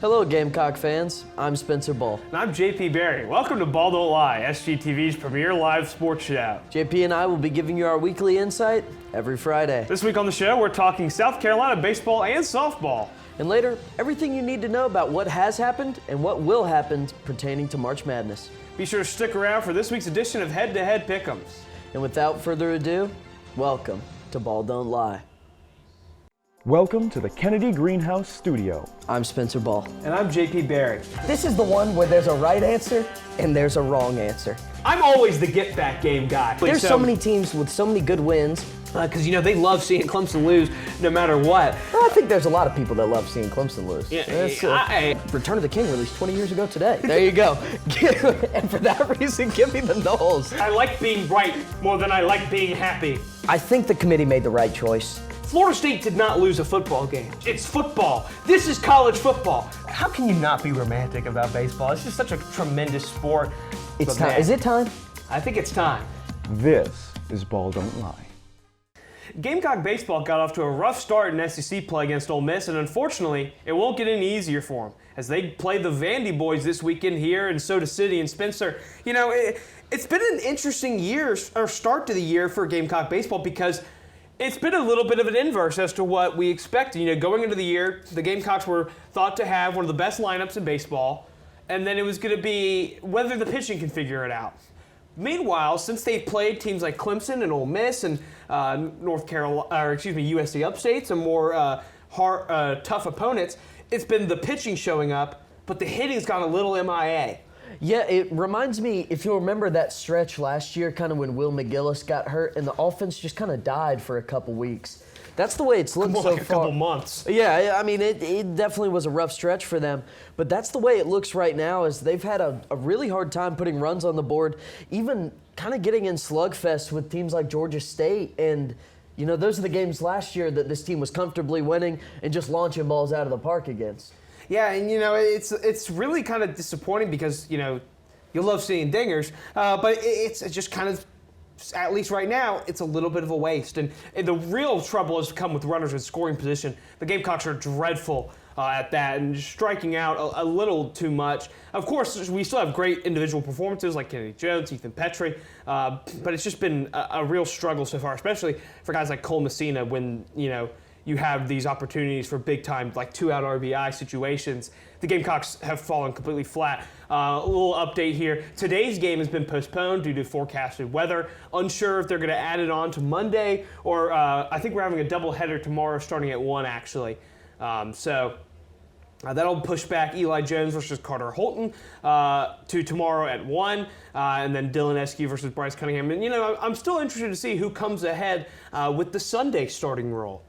Hello, Gamecock fans. I'm Spencer Ball. And I'm JP Barry. Welcome to Ball Don't Lie, SGTV's premier live sports show. JP and I will be giving you our weekly insight every Friday. This week on the show, we're talking South Carolina baseball and softball. And later, everything you need to know about what has happened and what will happen pertaining to March Madness. Be sure to stick around for this week's edition of Head to Head Pick'ems. And without further ado, welcome to Ball Don't Lie. Welcome to the Kennedy Greenhouse Studio. I'm Spencer Ball. And I'm JP Barry. This is the one where there's a right answer and there's a wrong answer. I'm always the get-back game guy. There's so many teams with so many good wins. Because, they love seeing Clemson lose no matter what. Well, I think there's a lot of people that love seeing Clemson lose. Yeah, Return of the King released 20 years ago today. There you go. And for that reason, give me the Noles. I like being right more than I like being happy. I think the committee made the right choice. Florida State did not lose a football game. It's football. This is college football. How can you not be romantic about baseball? It's just such a tremendous sport. It's time. Is it time? I think it's time. This is Ball Don't Lie. Gamecock Baseball got off to a rough start in SEC play against Ole Miss, and unfortunately, it won't get any easier for them as they play the Vandy boys this weekend here in Soda City. And Spencer, it's been an interesting start to the year for Gamecock Baseball because it's been a little bit of an inverse as to what we expected. Going into the year, the Gamecocks were thought to have one of the best lineups in baseball, and then it was going to be whether the pitching can figure it out. Meanwhile, since they've played teams like Clemson and Ole Miss and USC Upstate, some more tough opponents, it's been the pitching showing up, but the hitting's gone a little MIA. Yeah, it reminds me, if you'll remember that stretch last year, kind of when Will McGillis got hurt and the offense just kind of died for a couple weeks. That's the way it's looked so far. Like a couple months. Yeah, I mean, it definitely was a rough stretch for them. But that's the way it looks right now is they've had a really hard time putting runs on the board, even kind of getting in slugfest with teams like Georgia State. And, those are the games last year that this team was comfortably winning and just launching balls out of the park against. Yeah, and, it's really kind of disappointing because, you love seeing dingers, but it's just kind of, at least right now, it's a little bit of a waste. And the real trouble has come with runners in scoring position. The Gamecocks are dreadful at that and just striking out a little too much. Of course, we still have great individual performances like Kennedy Jones, Ethan Petrie, but it's just been a real struggle so far, especially for guys like Cole Messina when, you have these opportunities for big-time, like two-out RBI situations. The Gamecocks have fallen completely flat. A little update here. Today's game has been postponed due to forecasted weather. Unsure if they're going to add it on to Monday, or I think we're having a doubleheader tomorrow starting at 1, actually. That'll push back Eli Jones versus Carter Holton to tomorrow at 1, and then Dylan Eskew versus Bryce Cunningham. And, I'm still interested to see who comes ahead with the Sunday starting role.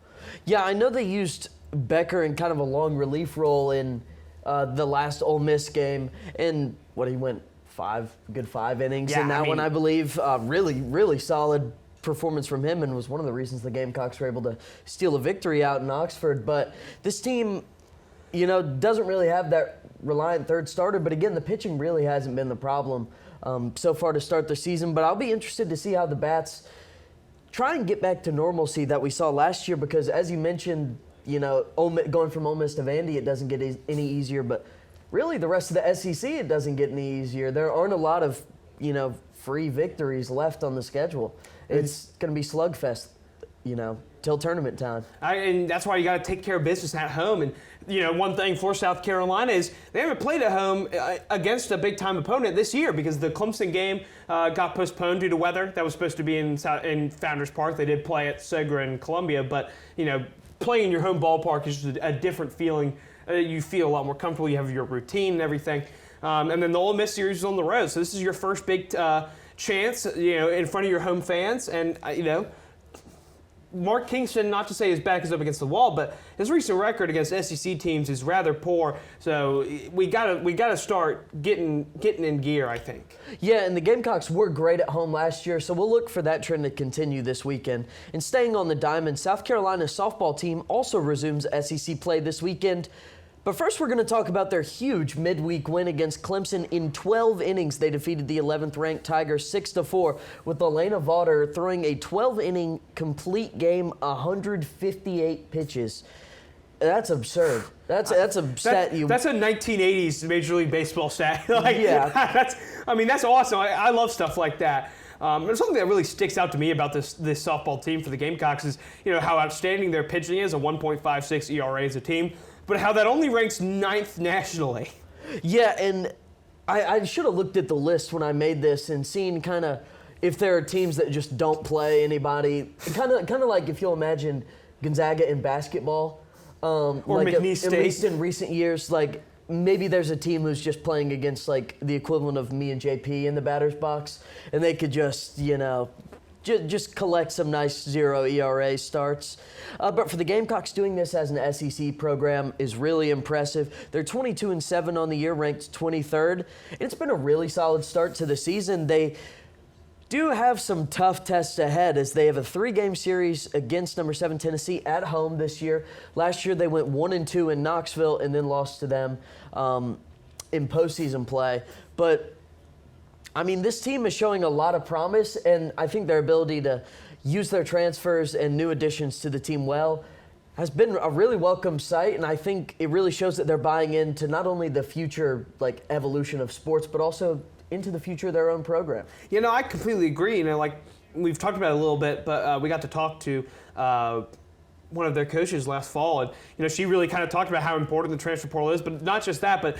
Yeah, I know they used Becker in kind of a long relief role in the last Ole Miss game, and he went 5 innings in that one, I believe. Really, really solid performance from him, and was one of the reasons the Gamecocks were able to steal a victory out in Oxford. But this team, doesn't really have that reliant third starter, but again, the pitching really hasn't been the problem so far to start the season. But I'll be interested to see how the Bats try and get back to normalcy that we saw last year because, as you mentioned, going from Ole Miss to Vandy, it doesn't get any easier. But really, the rest of the SEC, it doesn't get any easier. There aren't a lot of, free victories left on the schedule. It's going to be slugfest, till tournament time. And that's why you got to take care of business at home. And, one thing for South Carolina is they haven't played at home against a big-time opponent this year because the Clemson game got postponed due to weather. That was supposed to be in Founders Park. They did play at Segra in Columbia, but, playing in your home ballpark is just a different feeling. You feel a lot more comfortable. You have your routine and everything. And then the Ole Miss series is on the road. So this is your first big chance, in front of your home fans. And, Mark Kingston, not to say his back is up against the wall, but his recent record against SEC teams is rather poor. So we gotta start getting in gear, I think. Yeah, and the Gamecocks were great at home last year, so we'll look for that trend to continue this weekend. And staying on the diamond, South Carolina's softball team also resumes SEC play this weekend. But first, we're going to talk about their huge midweek win against Clemson. In 12 innings, they defeated the 11th-ranked Tigers 6-4, with Elena Vaughter throwing a 12-inning complete game, 158 pitches. That's absurd. That's a stat That's a 1980s Major League Baseball stat. Yeah. That's awesome. I love stuff like that. And something that really sticks out to me about this softball team for the Gamecocks is, how outstanding their pitching is, a 1.56 ERA as a team, but how that only ranks 9th nationally. Yeah, and I should have looked at the list when I made this and seen kind of if there are teams that just don't play anybody. Kind of like if you'll imagine Gonzaga in basketball. Or like McNeese State. At least in recent years, like maybe there's a team who's just playing against like the equivalent of me and JP in the batter's box, and they could just, just collect some nice 0 ERA starts. But for the Gamecocks, doing this as an SEC program is really impressive. They're 22-7 on the year, ranked 23rd. It's been a really solid start to the season. They do have some tough tests ahead as they have a 3-game series against number 7 Tennessee at home this year. Last year they went 1-2 in Knoxville and then lost to them in postseason play. But this team is showing a lot of promise, and I think their ability to use their transfers and new additions to the team well has been a really welcome sight, and I think it really shows that they're buying into not only the future evolution of sports, but also into the future of their own program. I completely agree. We've talked about it a little bit, but we got to talk to one of their coaches last fall, and she really kind of talked about how important the transfer portal is. But not just that, but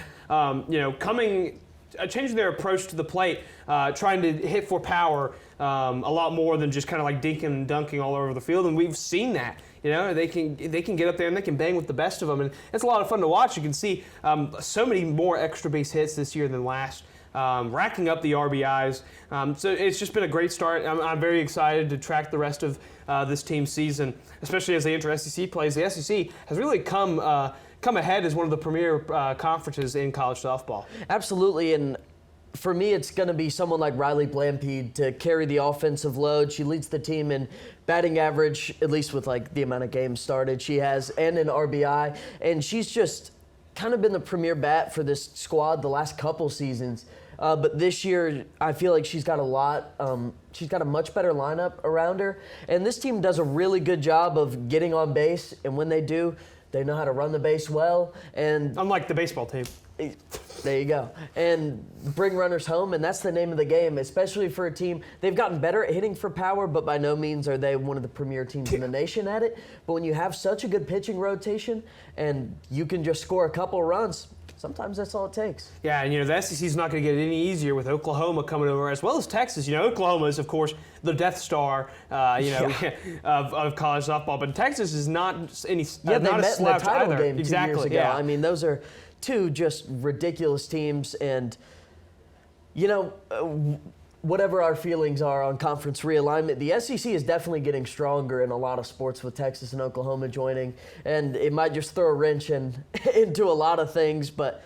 changing their approach to the plate, trying to hit for power a lot more than just kind of like dinking and dunking all over the field, and we've seen that. They can get up there and they can bang with the best of them, and it's a lot of fun to watch. You can see so many more extra base hits this year than last. Racking up the RBIs. So it's just been a great start. I'm very excited to track the rest of this team's season, especially as they enter SEC plays. The SEC has really come ahead as one of the premier conferences in college softball. Absolutely, and for me, it's going to be someone like Riley Blampede to carry the offensive load. She leads the team in batting average, at least with the amount of games started she has, and in RBI, and she's just kind of been the premier bat for this squad the last couple seasons. But this year, I feel like she's got a lot. She's got a much better lineup around her. And this team does a really good job of getting on base. And when they do, they know how to run the base well. And unlike the baseball team. There you go. And bring runners home, and that's the name of the game, especially for a team. They've gotten better at hitting for power, but by no means are they one of the premier teams in the nation at it. But when you have such a good pitching rotation and you can just score a couple runs, sometimes that's all it takes. Yeah, and the SEC is not going to get any easier with Oklahoma coming over, as well as Texas. Oklahoma is, of course, the Death Star, of college softball, but Texas is not any. Yeah, they not met a in the slouch title either. game 2 exactly, years ago. Yeah. Those are two just ridiculous teams, and whatever our feelings are on conference realignment, the SEC is definitely getting stronger in a lot of sports with Texas and Oklahoma joining, and it might just throw a wrench into a lot of things, but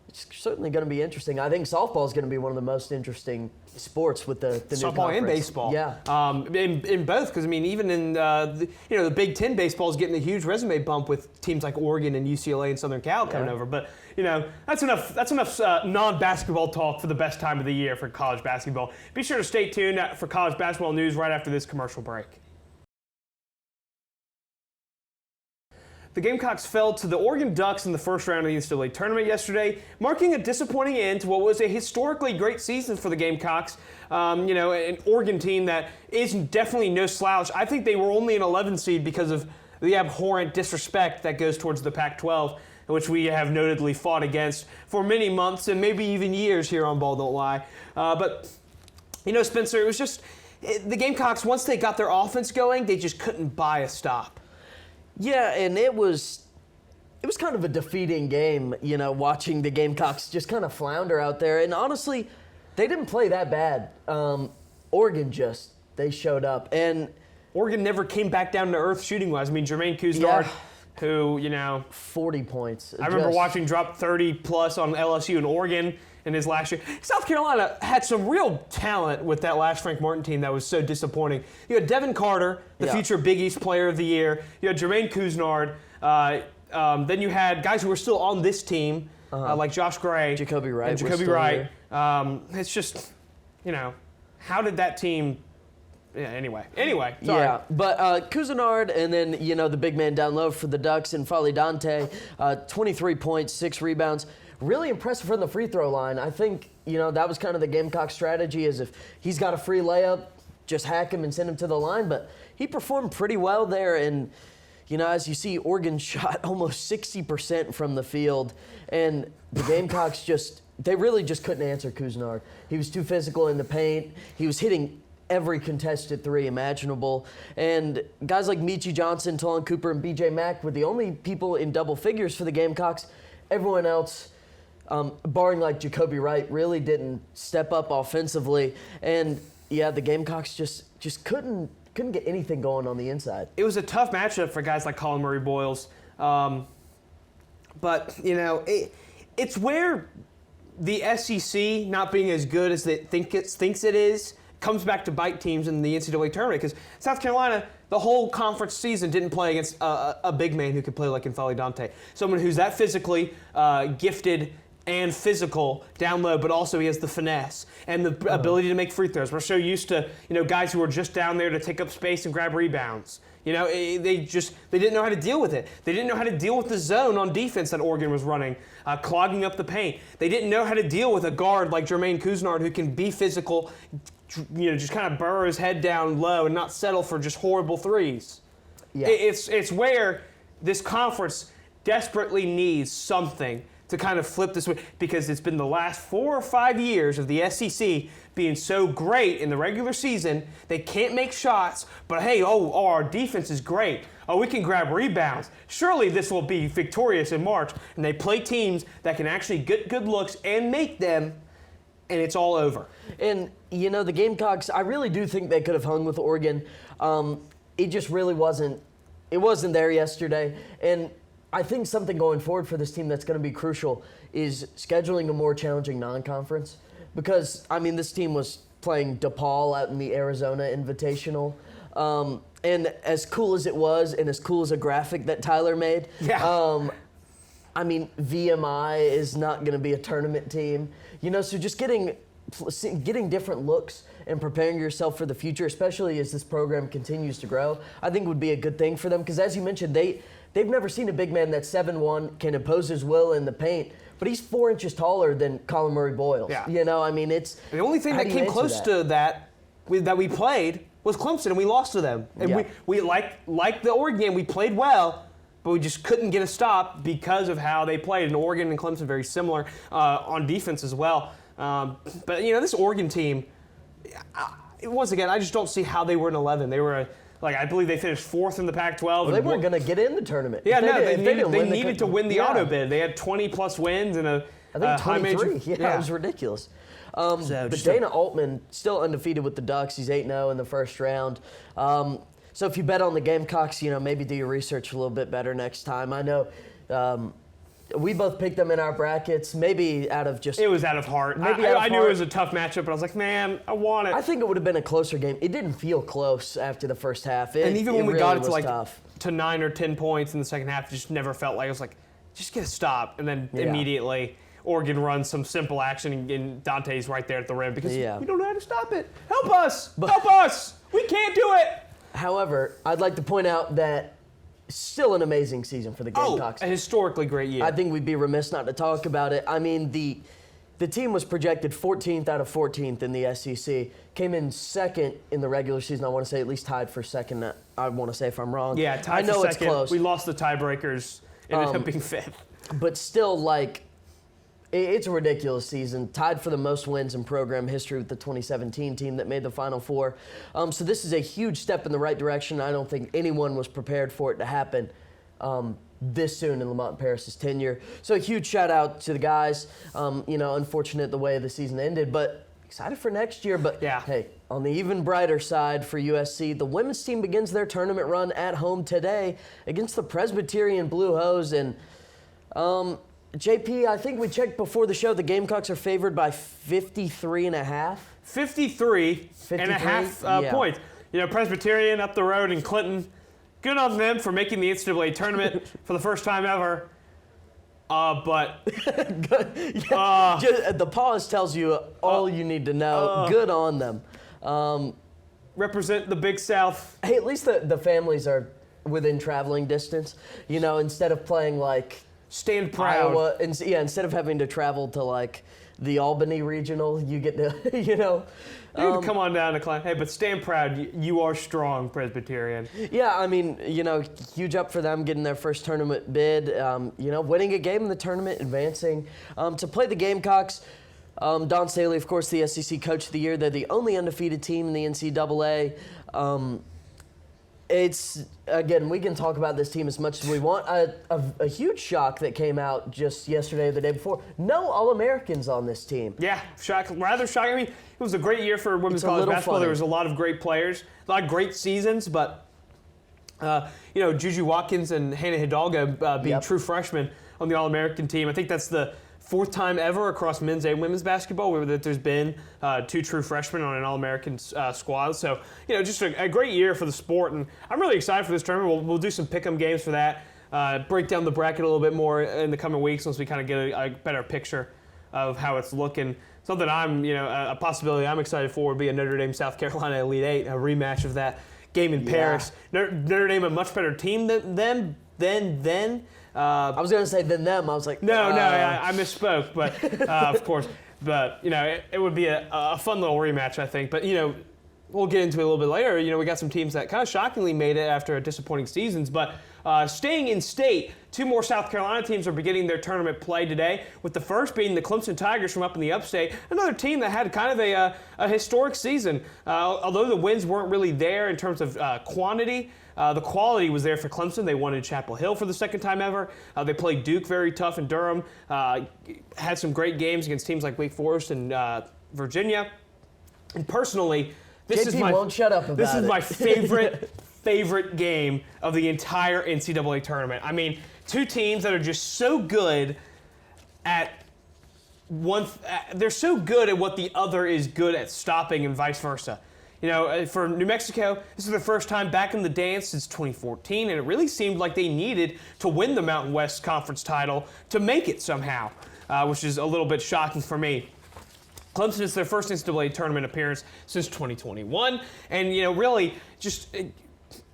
it's certainly going to be interesting. I think softball is going to be one of the most interesting sports with the new softball conference. and baseball. Yeah. In both, because even in the Big Ten baseball is getting a huge resume bump with teams like Oregon and UCLA and Southern Cal coming over. But that's enough. That's enough non-basketball talk for the best time of the year for college basketball. Be sure to stay tuned for college basketball news right after this commercial break. The Gamecocks fell to the Oregon Ducks in the first round of the NCAA tournament yesterday, marking a disappointing end to what was a historically great season for the Gamecocks. An Oregon team that is definitely no slouch. I think they were only an 11 seed because of the abhorrent disrespect that goes towards the Pac-12, which we have notedly fought against for many months and maybe even years here on Ball Don't Lie. But Spencer, it was just the Gamecocks, once they got their offense going, they just couldn't buy a stop. Yeah, and it was kind of a defeating game, watching the Gamecocks just kind of flounder out there. And honestly, they didn't play that bad. Oregon they showed up. And Oregon never came back down to earth shooting-wise. Jermaine Couisnard, who, 40 points. I remember watching drop 30-plus on LSU and Oregon in his last year. South Carolina had some real talent with that last Frank Martin team that was so disappointing. You had Devin Carter, the future Big East Player of the Year. You had Jermaine Couisnard. Then you had guys who were still on this team, like Josh Gray. Jacoby Wright. And Jacoby Wright. It's just, how did that team Anyway. Sorry. Yeah, but Cousinard and then, the big man down low for the Ducks and Folly Dante, 23 points, 6 rebounds. Really impressive from the free throw line. I think, that was kind of the Gamecock strategy is if he's got a free layup, just hack him and send him to the line. But he performed pretty well there. And, as you see, Oregon shot almost 60% from the field. And the Gamecocks they really just couldn't answer Cousinard. He was too physical in the paint. He was hitting every contested three imaginable. And guys like Michi Johnson, Talon Cooper, and BJ Mack were the only people in double figures for the Gamecocks. Everyone else, barring like Jacoby Wright, really didn't step up offensively. And yeah, the Gamecocks just couldn't get anything going on the inside. It was a tough matchup for guys like Colin Murray Boyles. But, it's where the SEC not being as good as it thinks it is comes back to bite teams in the NCAA tournament, because South Carolina, the whole conference season, didn't play against a big man who could play like N'Faly Dante, someone who's that physically gifted and physical down low, but also he has the finesse and the ability to make free throws. We're so used to guys who are just down there to take up space and grab rebounds. They didn't know how to deal with it. They didn't know how to deal with the zone on defense that Oregon was running, clogging up the paint. They didn't know how to deal with a guard like Jermaine Cousinard, who can be physical, just kind of burrow his head down low and not settle for just horrible threes. Yeah. It's where this conference desperately needs something to kind of flip this way, because it's been the last 4 or 5 years of the SEC being so great in the regular season. They can't make shots, but hey, our defense is great. We can grab rebounds. Surely this will be victorious in March. And they play teams that can actually get good looks and make them, and it's all over. And, the Gamecocks, I really do think they could have hung with Oregon. It just really wasn't there yesterday. And I think something going forward for this team that's going to be crucial is scheduling a more challenging non-conference, because, this team was playing DePaul out in the Arizona Invitational. And as cool as it was, and as cool as a graphic that Tyler made, VMI is not going to be a tournament team. So just getting different looks and preparing yourself for the future, especially as this program continues to grow, I think would be a good thing for them, because as you mentioned, they've never seen a big man that's 7'1", can impose his will in the paint, but he's 4 inches taller than Colin Murray Boyles. Yeah. It's the only thing that came close to that we played was Clemson, and we lost to them. And we like the Oregon game, we played well, but we just couldn't get a stop because of how they played. And Oregon and Clemson very similar on defense as well. But this Oregon team, once again, I just don't see how they were in 11. They were I believe they finished 4th in the Pac-12. Well, they weren't going to get in the tournament. Yeah, they needed to win the auto bid. They had 20-plus wins and I think 23. Yeah, it was ridiculous. But Dana Altman, still undefeated with the Ducks. He's 8-0 in the first round. So if you bet on the Gamecocks, maybe do your research a little bit better next time. I know we both picked them in our brackets, maybe out of just... It was out of heart. I knew it was a tough matchup, but I was like, man, I want it. I think it would have been a closer game. It didn't feel close after the first half. And even when we really got it to tough. to 9 or 10 points in the second half, it just never felt like, it was like, just get a stop. And then immediately Oregon runs some simple action and Dante's right there at the rim because we don't know how to stop it. Help us! Help us! We can't do it! However, I'd like to point out that still an amazing season for the Gamecocks. A historically great year. I think we'd be remiss not to talk about it. The team was projected 14th out of 14th in the SEC. Came in second in the regular season. I want to say at least tied for second. I want to say if I'm wrong. Yeah, tied for second. I know it's close. We lost the tiebreakers. Ended up being 5th. But still, it's a ridiculous season. Tied for the most wins in program history with the 2017 team that made the Final Four. So this is a huge step in the right direction. I don't think anyone was prepared for it to happen this soon in Lamont Paris's tenure. So a huge shout out to the guys. Unfortunate the way the season ended, but excited for next year. But hey, on the even brighter side for USC, the women's team begins their tournament run at home today against the Presbyterian Blue Hose. And JP, I think we checked before the show, the Gamecocks are favored by 53.5. 53.5 points. Presbyterian up the road in Clinton. Good on them for making the NCAA tournament for the first time ever. But the pause tells you all you need to know. Good on them. represent the Big South. Hey, at least the families are within traveling distance. You know, instead of playing like Stand proud. Iowa, instead of having to travel to like the Albany regional, you get to, you know. You can come on down to Klein. Hey, but stand proud. You are strong, Presbyterian. Yeah, I mean, you know, huge up for them getting their first tournament bid. You know, winning a game in the tournament, advancing to play the Gamecocks. Don Staley, of course, the SEC Coach of the Year. They're the only undefeated team in the NCAA. It's, again, we can talk about this team as much as we want. A huge shock that came out just yesterday or the day before. No All-Americans on this team. Yeah, rather shocking. I mean, it was a great year for women's college basketball. Funny. There was a lot of great players, a lot of great seasons, but, you know, Juju Watkins and Hannah Hidalgo being true freshmen on the All-American team. I think that's the fourth time ever across men's and women's basketball where there's been two true freshmen on an All-American squad. So, you know, just a great year for the sport. And I'm really excited for this tournament. We'll do some pick-em games for that, break down the bracket a little bit more in the coming weeks once we kind of get a better picture of how it's looking. Something I'm, you know, a possibility I'm excited for would be a Notre Dame South Carolina Elite Eight, a rematch of that game in Paris. Notre Dame a much better team than them. I was going to say than them. I was like, No, I misspoke, but of course. But, you know, it would be a fun little rematch, I think. But, you know, we'll get into it a little bit later. You know, we got some teams that kind of shockingly made it after disappointing seasons. But staying in state, two more South Carolina teams are beginning their tournament play today, with the first being the Clemson Tigers from up in the upstate, another team that had kind of a historic season. Although the wins weren't really there in terms of quantity, the quality was there for Clemson. They won in Chapel Hill for the second time ever. They played Duke very tough in Durham. Had some great games against teams like Wake Forest and Virginia. And personally, this is my favorite game of the entire NCAA tournament. I mean, two teams that are just so good at they're so good at what the other is good at stopping and vice versa. You know, for New Mexico, this is their first time back in the dance since 2014, and it really seemed like they needed to win the Mountain West Conference title to make it somehow, which is a little bit shocking for me. Clemson is their first NCAA tournament appearance since 2021, and, you know, really just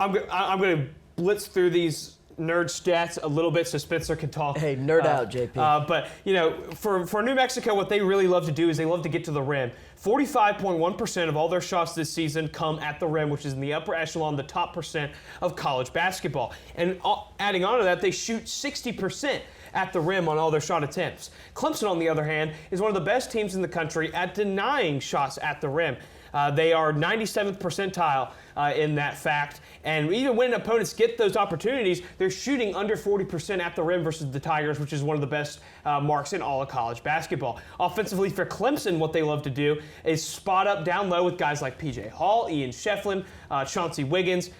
I'm going to blitz through these nerd stats a little bit so Spencer can talk. Hey, nerd out, JP. But, you know, for New Mexico, what they really love to do is they love to get to the rim. 45.1% of all their shots this season come at the rim, which is in the upper echelon, the top percent of college basketball. And adding on to that, they shoot 60% at the rim on all their shot attempts. Clemson, on the other hand, is one of the best teams in the country at denying shots at the rim. They are 97th percentile in that fact. And even when opponents get those opportunities, they're shooting under 40% at the rim versus the Tigers, which is one of the best marks in all of college basketball. Offensively for Clemson, what they love to do is spot up down low with guys like P.J. Hall, Ian Shefflin, Chauncey Wiggins.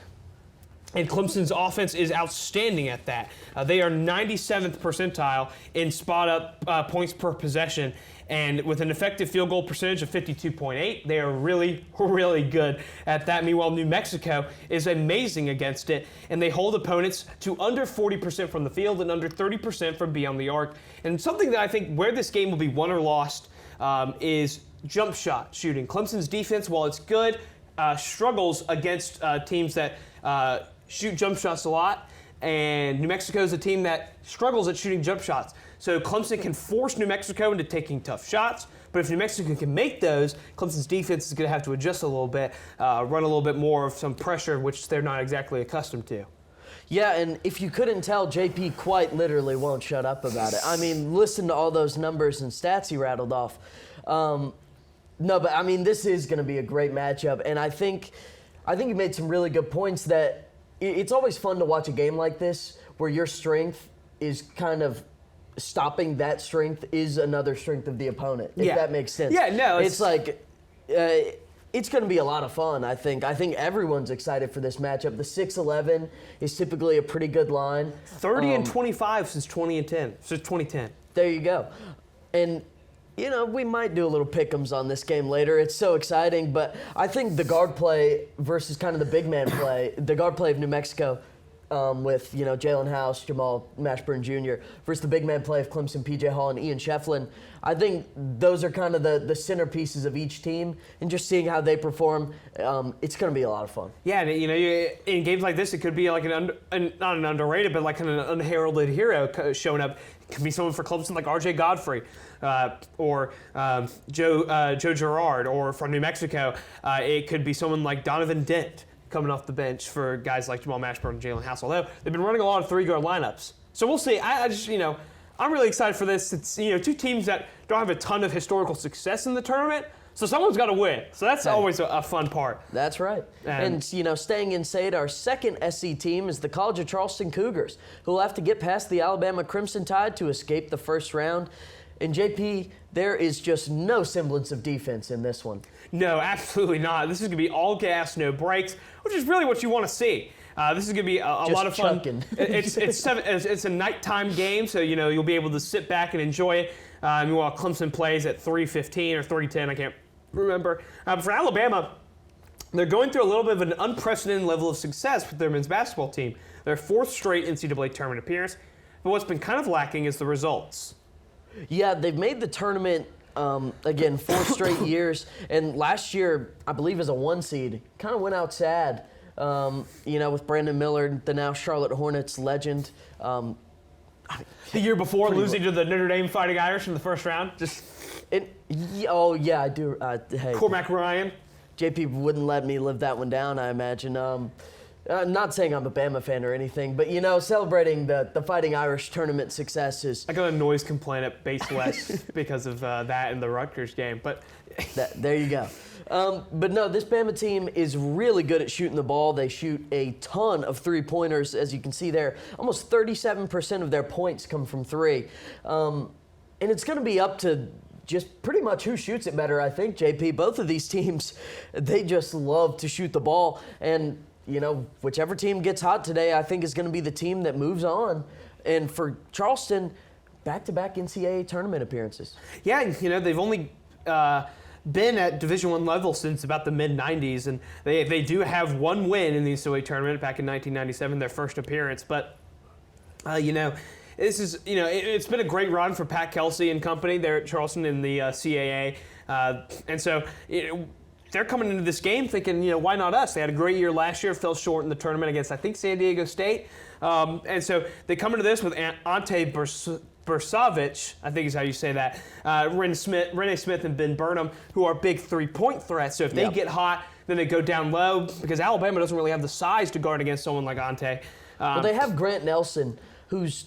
And Clemson's offense is outstanding at that. They are 97th percentile in spot-up points per possession. And with an effective field goal percentage of 52.8, they are really, really good at that. Meanwhile, New Mexico is amazing against it, and they hold opponents to under 40% from the field and under 30% from beyond the arc. And something that I think where this game will be won or lost is jump shot shooting. Clemson's defense, while it's good, struggles against teams that shoot jump shots a lot, and New Mexico is a team that struggles at shooting jump shots. So Clemson can force New Mexico into taking tough shots, but if New Mexico can make those, Clemson's defense is going to have to adjust a little bit, run a little bit more of some pressure, which they're not exactly accustomed to. Yeah, and if you couldn't tell, JP quite literally won't shut up about it. I mean, listen to all those numbers and stats he rattled off. No, but I mean, this is going to be a great matchup, and I think you made some really good points that it's always fun to watch a game like this where your strength is kind of stopping that strength is another strength of the opponent, if that makes sense. Yeah, no. It's like, it's going to be a lot of fun, I think. I think everyone's excited for this matchup. The 6'11" is typically a pretty good line. 30 and 25 since 2010. There you go. And, you know, we might do a little pick'ems on this game later. It's so exciting, but I think the guard play versus kind of the big man play, the guard play of New Mexico, with Jalen House, Jamal Mashburn Jr. versus the big man play of Clemson, P.J. Hall, and Ian Shefflin. I think those are kind of the centerpieces of each team, and just seeing how they perform, it's going to be a lot of fun. Yeah, and in games like this, it could be like not an underrated, but like an unheralded hero showing up. It could be someone for Clemson like R.J. Godfrey, or Joe Girard, or from New Mexico. It could be someone like Donovan Dent coming off the bench for guys like Jamal Mashburn and Jalen House. Although they've been running a lot of 3-guard lineups, so we'll see. I just I'm really excited for this. It's two teams that don't have a ton of historical success in the tournament, so someone's got to win. So that's always a fun part. That's right. And staying in state, our second SC team is the College of Charleston Cougars, who will have to get past the Alabama Crimson Tide to escape the first round. And JP, there is just no semblance of defense in this one. No, absolutely not. This is going to be all gas, no brakes, which is really what you want to see. This is going to be a lot of fun. It's a nighttime game, so you'll be able to sit back and enjoy it. While Clemson plays at 3:15 or 3:10, I can't remember. For Alabama, they're going through a little bit of an unprecedented level of success with their men's basketball team. Their 4th straight NCAA tournament appearance, but what's been kind of lacking is the results. Yeah, they've made the tournament, again, 4 straight years. And last year, I believe as a 1 seed, kind of went out sad, with Brandon Miller, the now Charlotte Hornets legend. The year before, losing to the Notre Dame Fighting Irish in the first round. I do. Hey, Cormac Ryan. JP wouldn't let me live that one down, I imagine. Not saying I'm a Bama fan or anything, but celebrating the Fighting Irish tournament success is. I got a noise complaint at Base West because of that in the Rutgers game, but there you go. But no, this Bama team is really good at shooting the ball. They shoot a ton of 3-pointers, as you can see there. Almost 37% of their points come from 3, and it's going to be up to just pretty much who shoots it better. I think, JP. Both of these teams, they just love to shoot the ball, and whichever team gets hot today, I think is going to be the team that moves on. And for Charleston, back-to-back NCAA tournament appearances. Yeah, they've only been at Division I level since about the mid-'90s, and they do have 1 win in the NCAA tournament back in 1997, their first appearance. But, this is, it's been a great run for Pat Kelsey and company there at Charleston in the CAA. And so, they're coming into this game thinking, why not us? They had a great year last year, fell short in the tournament against, I think, San Diego State. And so they come into this with Ante Bursavic, I think is how you say that, Rennie Smith and Ben Burnham, who are big 3-point threats. So if they get hot, then they go down low, because Alabama doesn't really have the size to guard against someone like Ante. Well, they have Grant Nelson, who's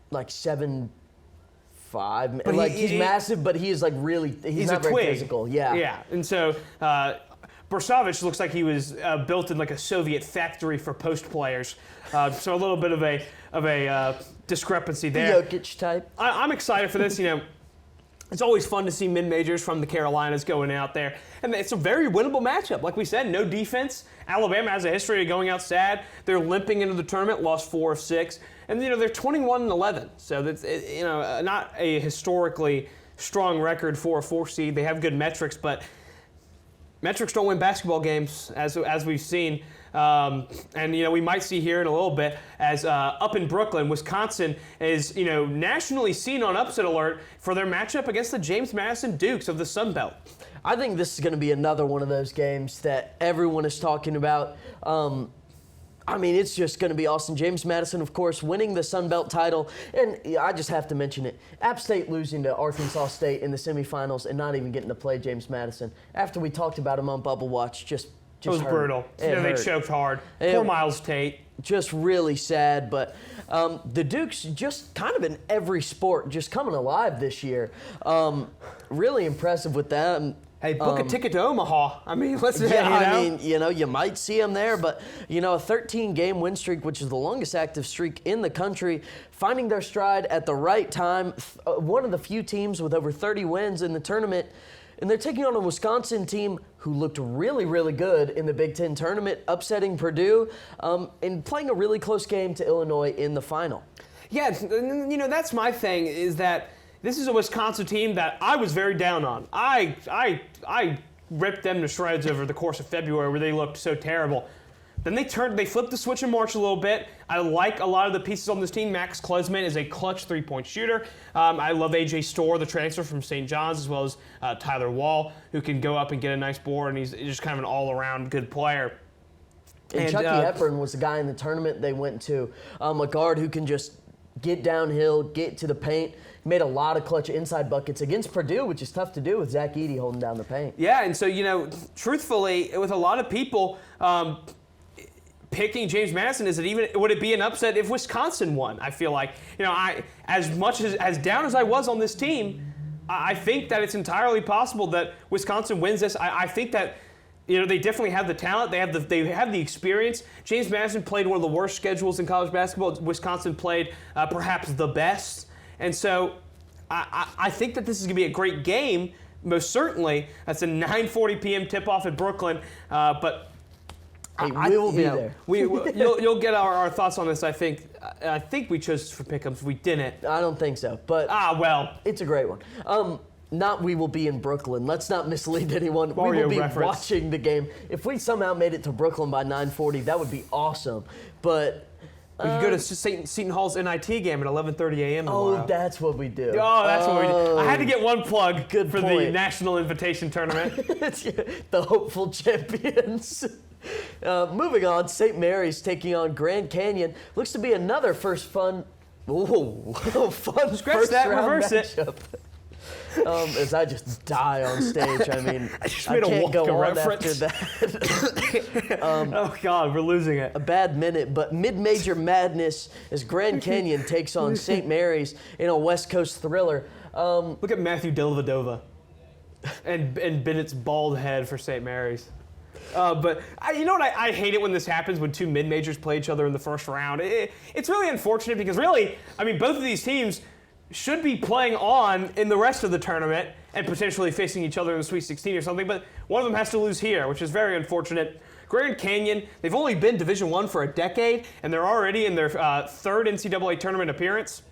like 7'5", but he's massive, but he is like really, he's not very physical. Yeah. Yeah, and so Bursavic looks like he was built in like a Soviet factory for post players. So a little bit of a discrepancy there. Jokic type. I'm excited for this. It's always fun to see mid-majors from the Carolinas going out there. And it's a very winnable matchup. Like we said, no defense. Alabama has a history of going out sad. They're limping into the tournament, lost 4 of 6. And, they're 21-11. So that's, not a historically strong record for a 4 seed. They have good metrics, but metrics don't win basketball games, as we've seen. And we might see here in a little bit as up in Brooklyn, Wisconsin is nationally seen on upset alert for their matchup against the James Madison Dukes of the Sun Belt. I think this is going to be another one of those games that everyone is talking about. It's just going to be awesome. James Madison, of course, winning the Sun Belt title. And I just have to mention it. App State losing to Arkansas State in the semifinals and not even getting to play James Madison. After we talked about him on Bubble Watch, just it was hurt. Brutal. They choked hard. Poor Miles Tate. Just really sad. But the Dukes just kind of in every sport just coming alive this year. Really impressive with them. Hey, book a ticket to Omaha. Let's you might see them there, but a 13-game win streak, which is the longest active streak in the country, finding their stride at the right time. One of the few teams with over 30 wins in the tournament, and they're taking on a Wisconsin team who looked really, really good in the Big Ten tournament, upsetting Purdue, and playing a really close game to Illinois in the final. Yeah, that's my thing, is that this is a Wisconsin team that I was very down on. I ripped them to shreds over the course of February where they looked so terrible. Then they flipped the switch in March a little bit. I like a lot of the pieces on this team. Max Klesman is a clutch three-point shooter. I love A.J. Storr, the transfer from St. John's, as well as Tyler Wall, who can go up and get a nice board, and he's just kind of an all-around good player. And Chucky Hepburn was the guy in the tournament they went to, a guard who can just get downhill, get to the paint. Made a lot of clutch inside buckets against Purdue, which is tough to do with Zach Edey holding down the paint. Yeah, and so, truthfully, with a lot of people picking James Madison, would it be an upset if Wisconsin won? I feel like, as down as I was on this team, I think that it's entirely possible that Wisconsin wins this. I think that they definitely have the talent. They have the experience. James Madison played one of the worst schedules in college basketball. Wisconsin played perhaps the best. And so I think that this is going to be a great game, most certainly. That's a 9:40 p.m. tip-off at Brooklyn. But we will be there. You'll get our thoughts on this, I think. I think we chose for pick'ems. We didn't. I don't think so. But it's a great one. Not we will be in Brooklyn. Let's not mislead anyone. Mario we will be reference. Watching the game. If we somehow made it to Brooklyn by 9:40, that would be awesome. But we could go to Seton Hall's NIT game at 11:30 a.m. tomorrow. Oh, that's what we do. Oh, that's what we do. I had to get one plug Good for point. the National Invitation Tournament. The hopeful champions. Moving on, St. Mary's taking on Grand Canyon. Looks to be another fun Scratch first that, round reverse matchup. As I just die on stage. I mean, I made a can't go on reference. after that. Oh, God, we're losing it. A bad minute, but mid-major madness as Grand Canyon takes on St. Mary's in a West Coast thriller. Look at Matthew Dellavedova and Bennett's bald head for St. Mary's. But you know what? I hate it when this happens, when two mid-majors play each other in the first round. It's really unfortunate because really, both of these teams should be playing on in the rest of the tournament and potentially facing each other in the Sweet 16 or something, but one of them has to lose here, which is very unfortunate. Grand Canyon, they've only been Division I for a decade, and they're already in their third NCAA tournament appearance.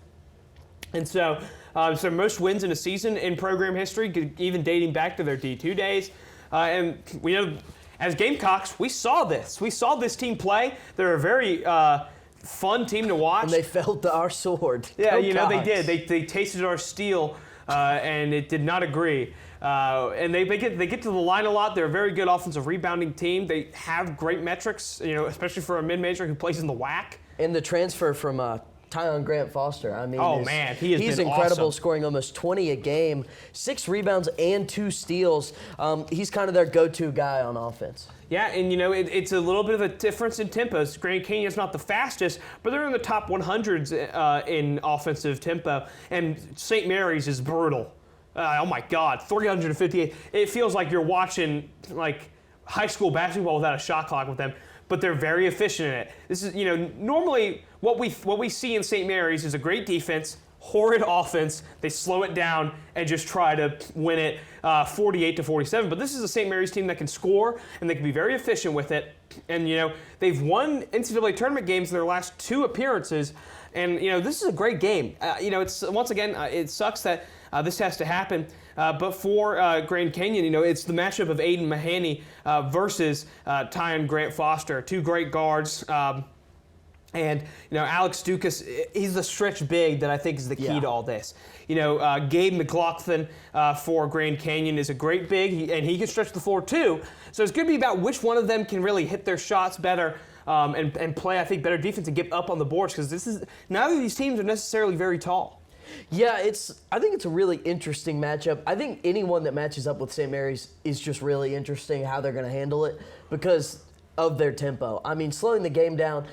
And so it's their most wins in a season in program history, even dating back to their D2 days. And we know, as Gamecocks, we saw this. We saw this team play. They're a very fun team to watch. And they felt our sword. Yeah, they did. They tasted our steel, and it did not agree. And they get to the line a lot. They're a very good offensive rebounding team. They have great metrics, especially for a mid-major who plays in the WAC. And the transfer from Tyon Grant Foster. He's incredible, awesome. scoring almost 20 a game, 6 rebounds and 2 steals. He's kind of their go-to guy on offense. Yeah, and it's a little bit of a difference in tempos. Grand Canyon's not the fastest, but they're in the top 100s in offensive tempo, and St. Mary's is brutal. Oh my God, 358. It feels like you're watching high school basketball without a shot clock with them, but they're very efficient in it. This is, normally what we see in St. Mary's is a great defense, horrid offense. They slow it down and just try to win it 48-47. But this is a St. Mary's team that can score and they can be very efficient with it. And they've won NCAA tournament games in their last 2 appearances. And this is a great game. It's once again it sucks that this has to happen. But for Grand Canyon, it's the matchup of Aiden Mahaney versus Tyon Grant Foster, 2 great guards. And Alex Dukas, he's the stretch big that I think is the key to all this. Gabe McLaughlin for Grand Canyon is a great big, and he can stretch the floor too. So it's going to be about which one of them can really hit their shots better and play, I think, better defense and get up on the boards, because neither of these teams are necessarily very tall. Yeah, I think it's a really interesting matchup. I think anyone that matches up with St. Mary's is just really interesting how they're going to handle it because of their tempo. Slowing the game down,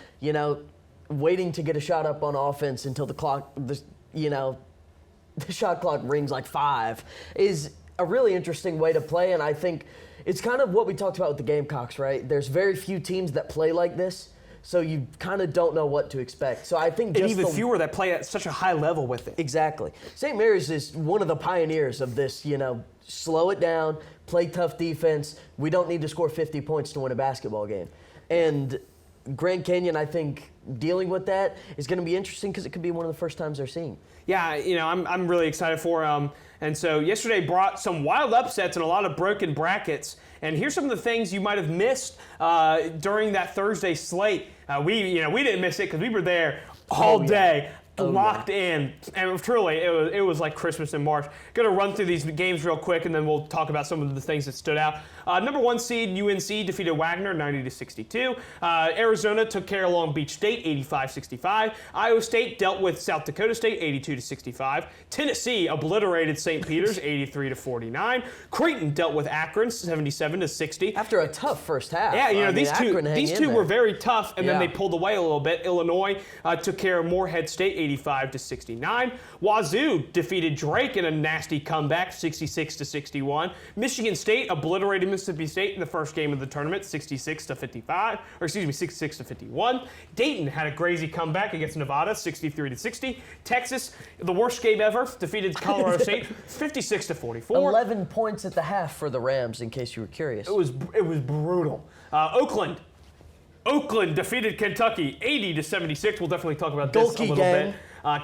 waiting to get a shot up on offense until the shot clock rings like 5 is a really interesting way to play, and I think it's kind of what we talked about with the Gamecocks, right? There's very few teams that play like this, so you kind of don't know what to expect. So I think and even fewer that play at such a high level with it. Exactly. St. Mary's is one of the pioneers of this, slow it down, play tough defense. We don't need to score 50 points to win a basketball game. And Grand Canyon, I think, dealing with that is going to be interesting because it could be one of the first times they're seeing. Yeah, I'm really excited for them. And so yesterday brought some wild upsets and a lot of broken brackets. And here's some of the things you might have missed during that Thursday slate. We didn't miss it because we were there all day. Locked in, and truly, it was like Christmas in March. Going to run through these games real quick, and then we'll talk about some of the things that stood out. Number 1 seed UNC defeated Wagner 90-62. Arizona took care of Long Beach State 85-65. Iowa State dealt with South Dakota State 82-65. Tennessee obliterated St. Peter's 83-49. Creighton dealt with Akron 77-60. After a tough first half. Yeah, these two were very tough, and then they pulled away a little bit. Illinois took care of Morehead State 85-69. Wazoo defeated Drake in a nasty comeback, 66-61. Michigan State obliterated Mississippi State in the first game of the tournament, 66-51. Dayton had a crazy comeback against Nevada, 63-60. Texas, the worst game ever, defeated Colorado State, 56-44. 11 points at the half for the Rams, in case you were curious. It was brutal. Oakland defeated Kentucky 80-76. We'll definitely talk about this a little bit.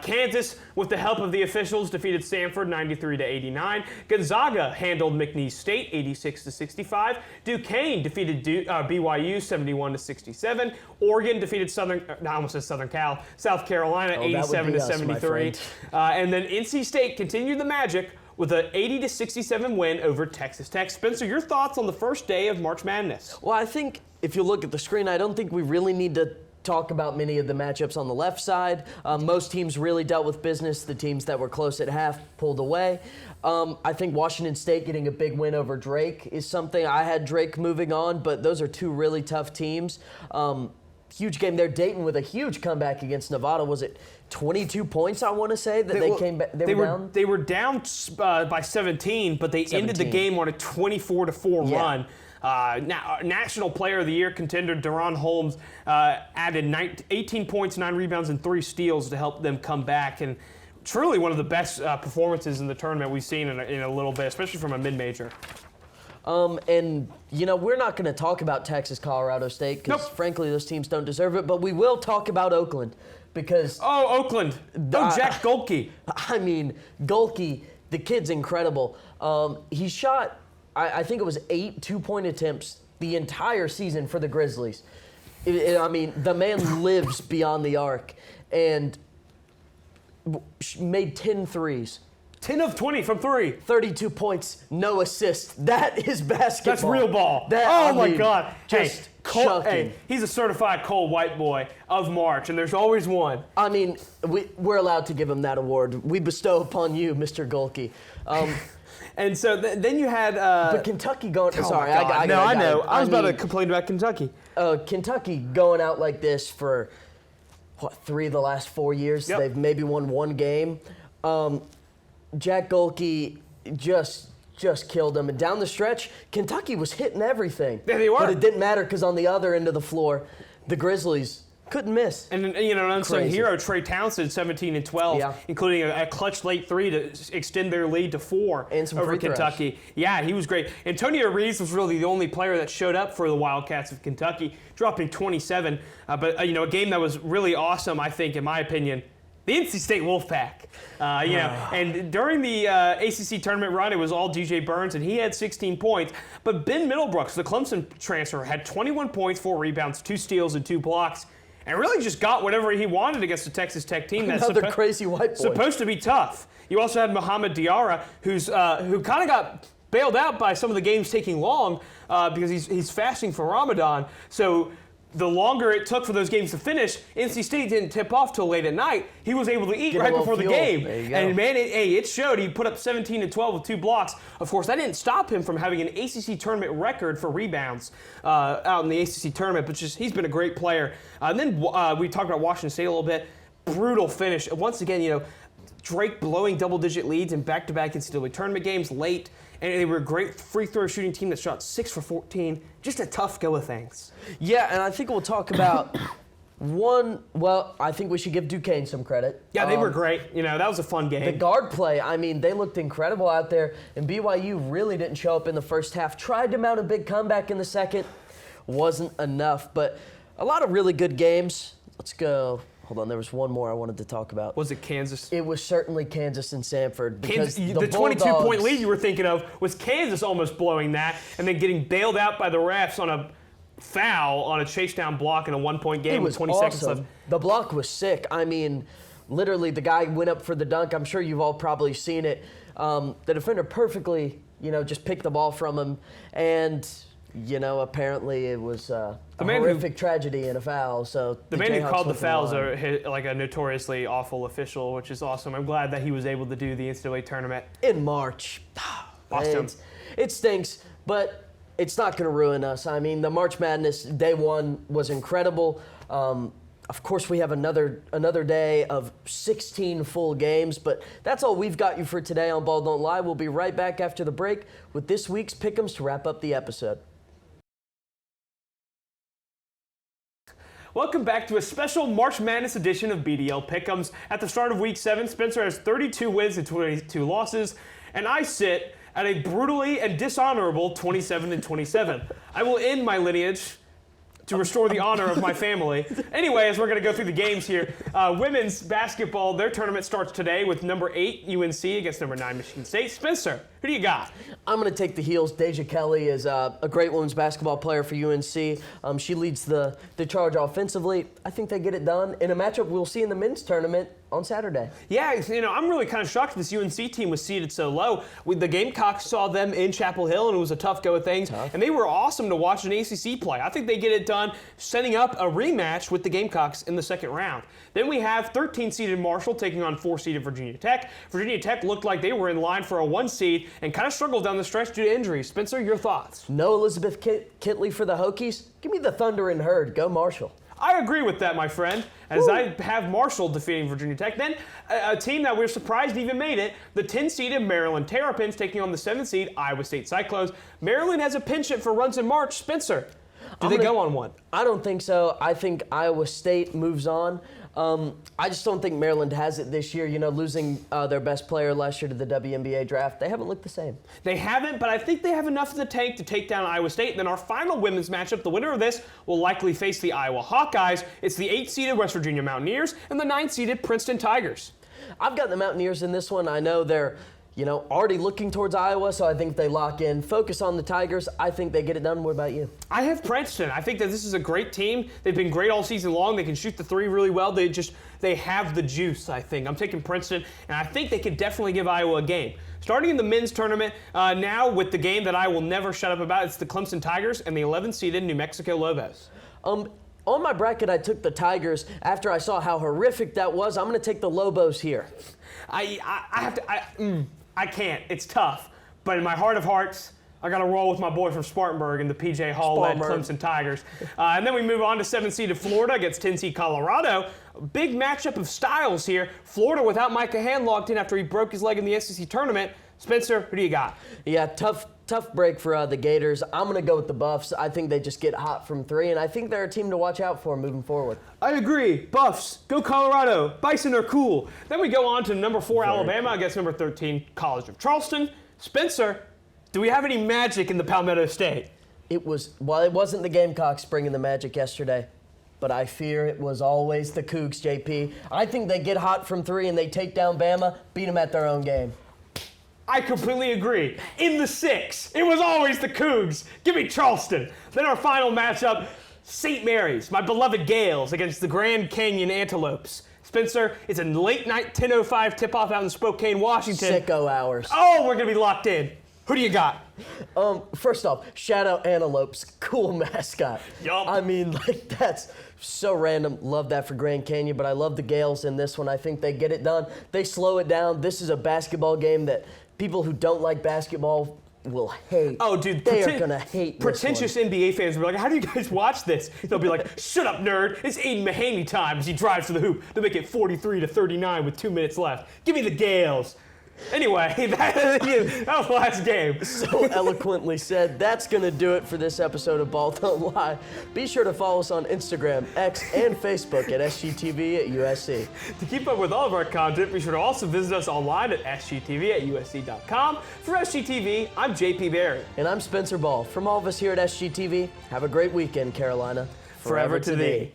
Kansas, with the help of the officials, defeated Stanford 93-89. Gonzaga handled McNeese State 86-65. Duquesne defeated BYU 71-67. Oregon defeated South Carolina 87-73. And then NC State continued the magic with an 80-67 win over Texas Tech. Spencer, your thoughts on the first day of March Madness? Well, I think if you look at the screen, I don't think we really need to talk about many of the matchups on the left side. Most teams really dealt with business. The teams that were close at half pulled away. I think Washington State getting a big win over Drake is something. I had Drake moving on, but those are two really tough teams. Huge game there. Dayton with a huge comeback against Nevada. Was it 22 points, I want to say, that they came back? They were down? They were down by 17, but they ended the game on a 24-4 run. National Player of the Year contender Deron Holmes added 18 points, 9 rebounds, and 3 steals to help them come back. And truly one of the best performances in the tournament we've seen in a little bit, especially from a mid-major. And, we're not going to talk about Texas, Colorado State, because frankly, those teams don't deserve it. But we will talk about Oakland because... Oh, Oakland. Jack Golke. I mean, Golke, the kid's incredible. He shot... I think it was 8 2-point attempts the entire season for the Grizzlies. The man lives beyond the arc and made 10 threes. 10 of 20 from 3. 32 points, no assists. That is basketball. That's real ball. My God. Just shocking. He's a certified cold white boy of March, and there's always one. We're allowed to give him that award. We bestow upon you, Mr. Golke. And so then you had... but Kentucky going... sorry, I know. I was about to complain about Kentucky. Kentucky going out like this for, 3 of the last 4 years? Yep. They've maybe won 1 game. Jack Golke just killed them. And down the stretch, Kentucky was hitting everything. Yeah, they were. But it didn't matter because on the other end of the floor, the Grizzlies couldn't miss. And an unsung hero, Trey Townsend, 17 and 12, including a clutch late 3 to extend their lead to 4 over Kentucky. Yeah, he was great. Antonio Reeves was really the only player that showed up for the Wildcats of Kentucky, dropping 27. But a game that was really awesome, I think, in my opinion. The NC State Wolfpack. And during the ACC tournament run, it was all DJ Burns, and he had 16 points. But Ben Middlebrooks, the Clemson transfer, had 21 points, 4 rebounds, 2 steals, and 2 blocks. And really just got whatever he wanted against the Texas Tech team. That's crazy white boy. Supposed to be tough. You also had Mohamed Diarra, who kind of got bailed out by some of the games taking long because he's fasting for Ramadan. So the longer it took for those games to finish, NC State didn't tip off till late at night. He was able to eat right before the game. And man, it showed. He put up 17 and 12 with 2 blocks. Of course, that didn't stop him from having an ACC tournament record for rebounds out in the ACC tournament, but he's been a great player. And then we talked about Washington State a little bit. Brutal finish. Once again, Drake blowing double-digit leads in back-to-back NCAA tournament games late. And they were a great free throw shooting team that shot 6 for 14. Just a tough go of things. Yeah, and I think we'll talk about I think we should give Duquesne some credit. Yeah, they were great. That was a fun game. The guard play, they looked incredible out there. And BYU really didn't show up in the first half. Tried to mount a big comeback in the second. Wasn't enough. But A lot of really good games. Let's go. Hold on, there was one more I wanted to talk about. Was it Kansas? It was certainly Kansas and Sanford. Because the Bulldogs, 22-point lead you were thinking of was Kansas almost blowing that and then getting bailed out by the refs on a foul on a chase down block in a 1-point game with 20 seconds left. The block was sick. I mean, literally the guy went up for the dunk. I'm sure you've all probably seen it. The defender perfectly, just picked the ball from him. And, apparently it was a horrific tragedy and a foul. So the man who called the fouls are like a notoriously awful official, which is awesome. I'm glad that he was able to do the NCAA tournament. In March. Awesome. It stinks, but it's not going to ruin us. I mean, the March Madness day one was incredible. Of course, we have another day of 16 full games, but that's all we've got you for today on Ball Don't Lie. We'll be right back after the break with this week's Pick'ems to wrap up the episode. Welcome back to a special March Madness edition of BDL Pick'ems. At the start of Week 7, Spencer has 32 wins and 22 losses, and I sit at a brutally and dishonorable 27-27. I will end my lineage to restore the honor of my family. Anyway, as we're going to go through the games here, women's basketball, their tournament starts today with number 8 UNC against number 9 Michigan State. Spencer, who do you got? I'm going to take the heels. Deja Kelly is a great women's basketball player for UNC. She leads the charge offensively. I think they get it done in a matchup we'll see in the men's tournament on Saturday. Yeah, I'm really kind of shocked this UNC team was seeded so low. The Gamecocks saw them in Chapel Hill, and it was a tough go of things. And they were awesome to watch an ACC play. I think they get it done, setting up a rematch with the Gamecocks in the second round. Then we have 13-seeded Marshall taking on 4-seeded Virginia Tech. Virginia Tech looked like they were in line for a 1 seed and kind of struggled down the stretch due to injuries. Spencer, your thoughts? No Elizabeth Kitley for the Hokies. Give me the Thunder and Herd. Go Marshall. I agree with that, my friend, as I have Marshall defeating Virginia Tech. Then a team that we're surprised even made it, the 10-seeded Maryland Terrapins taking on the 7-seed Iowa State Cyclones. Maryland has a penchant for runs in March. Spencer, do they go on one? I don't think so. I think Iowa State moves on. I just don't think Maryland has it this year. Losing their best player last year to the WNBA draft, they haven't looked the same. They haven't, but I think they have enough in the tank to take down Iowa State. Then our final women's matchup, the winner of this will likely face the Iowa Hawkeyes. It's the 8-seeded West Virginia Mountaineers and the 9-seeded Princeton Tigers. I've got the Mountaineers in this one. I know they're already looking towards Iowa, so I think they lock in. Focus on the Tigers. I think they get it done. What about you? I have Princeton. I think that this is a great team. They've been great all season long. They can shoot the 3 really well. They have the juice, I think. I'm taking Princeton, and I think they could definitely give Iowa a game. Starting in the men's tournament now with the game that I will never shut up about, it's the Clemson Tigers and the 11-seeded New Mexico Lobos. On my bracket, I took the Tigers. After I saw how horrific that was, I'm going to take the Lobos here. I can't. It's tough. But in my heart of hearts, I got to roll with my boy from Spartanburg and the P.J. Hall-led Clemson Tigers. And then we move on to 7-seeded Florida against 10-seed Colorado. Big matchup of styles here. Florida without Micah Hand locked in after he broke his leg in the SEC tournament. Spencer, who do you got? Yeah, tough break for the Gators. I'm going to go with the Buffs. I think they just get hot from 3, and I think they're a team to watch out for moving forward. I agree. Buffs, go Colorado. Bison are cool. Then we go on to number 4 Alabama against number 13 College of Charleston. Spencer, do we have any magic in the Palmetto State? It wasn't the Gamecocks bringing the magic yesterday, but I fear it was always the Cougs, JP. I think they get hot from 3 and they take down Bama, beat them at their own game. I completely agree. In the 6, it was always the Cougs. Give me Charleston. Then our final matchup, St. Mary's, my beloved Gales, against the Grand Canyon Antelopes. Spencer, it's a late night 10:05 tip-off out in Spokane, Washington. Sicko hours. Oh, we're going to be locked in. Who do you got? First off, shout out Antelopes. Cool mascot. Yup. I mean, that's so random. Love that for Grand Canyon, but I love the Gales in this one. I think they get it done. They slow it down. This is a basketball game that people who don't like basketball will hate. Oh, dude. They are going to hate pretentious this one. NBA fans will be like, how do you guys watch this? They'll be like, shut up, nerd. It's Aiden Mahaney time as he drives to the hoop to make it 43-39 with 2 minutes left. Give me the Gales. Anyway, that was the last game. So eloquently said. That's going to do it for this episode of Ball Don't Lie. Be sure to follow us on Instagram, X, and Facebook at SGTV at USC. To keep up with all of our content, be sure to also visit us online at SGTV at USC.com. For SGTV, I'm JP Barry. And I'm Spencer Ball. From all of us here at SGTV, have a great weekend, Carolina. forever to thee.